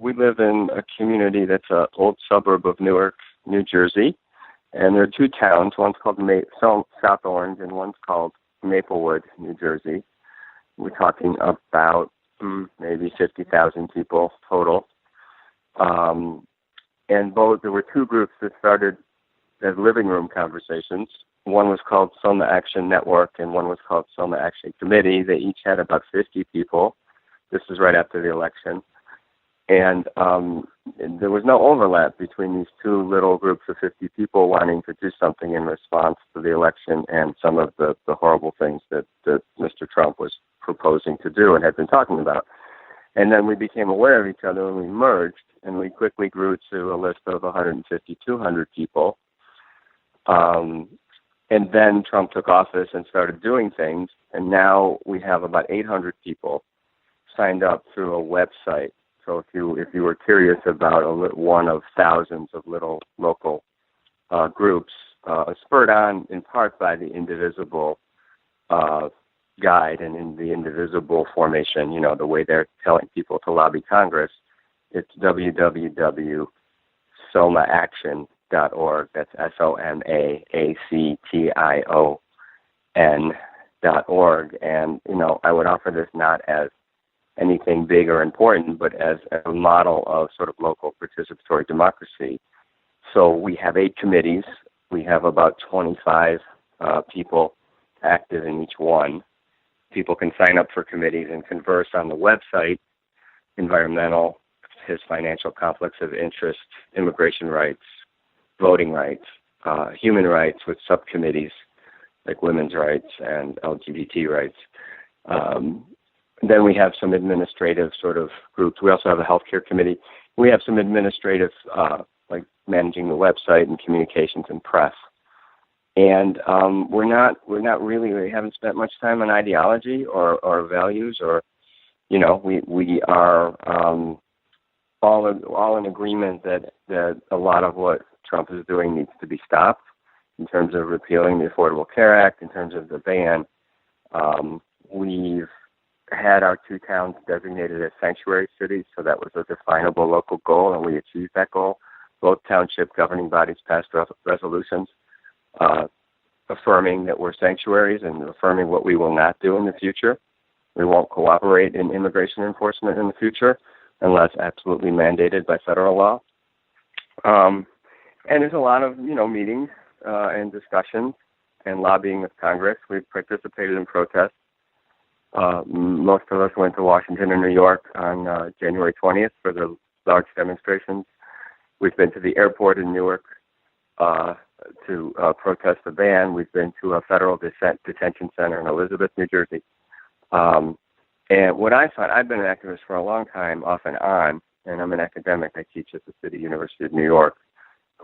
we live in a community that's an old suburb of Newark, New Jersey, and there are two towns. One's called South Orange, and one's called Maplewood, New Jersey. We're talking about maybe 50,000 people total. And there were two groups that started as living room conversations. One was called Selma Action Network, and one was called Selma Action Committee. They each had about 50 people. This was right after the election. And there was no overlap between these two little groups of 50 people wanting to do something in response to the election and some of the horrible things that Mr. Trump was proposing to do and had been talking about. And then we became aware of each other and we merged, and we quickly grew to a list of 150, 200 people. And then Trump took office and started doing things, and now we have about 800 people signed up through a website. So if you were curious about one of thousands of little local groups, spurred on in part by the Indivisible guide and in the Indivisible formation, the way they're telling people to lobby Congress, it's www.somaaction.org. That's SOMAACTION.org. And, I would offer this not as anything big or important, but as a model of sort of local participatory democracy. So we have 8 committees. We have about 25 people active in each one. People can sign up for committees and converse on the website: environmental, his financial conflicts of interest, immigration rights, voting rights, human rights with subcommittees like women's rights and LGBT rights. Then we have some administrative sort of groups. We also have a healthcare committee. We have some administrative, like managing the website and communications and press. And we haven't spent much time on ideology or values, or, we are all in agreement that a lot of what Trump is doing needs to be stopped in terms of repealing the Affordable Care Act, in terms of the ban. We've had our 2 towns designated as sanctuary cities, so that was a definable local goal, and we achieved that goal. Both township governing bodies passed resolutions affirming that we're sanctuaries and affirming what we will not do in the future. We won't cooperate in immigration enforcement in the future unless absolutely mandated by federal law. And there's a lot of, meetings and discussions and lobbying with Congress. We've participated in protests. Most of us went to Washington and New York on January 20th for the large demonstrations. We've been to the airport in Newark to protest the ban. We've been to a federal detention center in Elizabeth, New Jersey. And what I find, I've been an activist for a long time, off and on, and I'm an academic. I teach at the City University of New York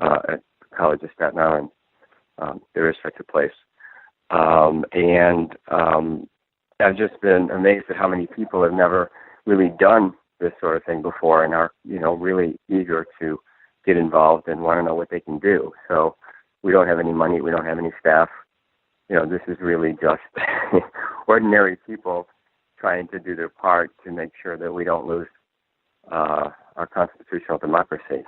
at College of Staten Island. There is such a place. And I've just been amazed at how many people have never really done this sort of thing before and are, really eager to get involved and want to know what they can do. So we don't have any money. We don't have any staff. This is really just ordinary people trying to do their part to make sure that we don't lose our constitutional democracy.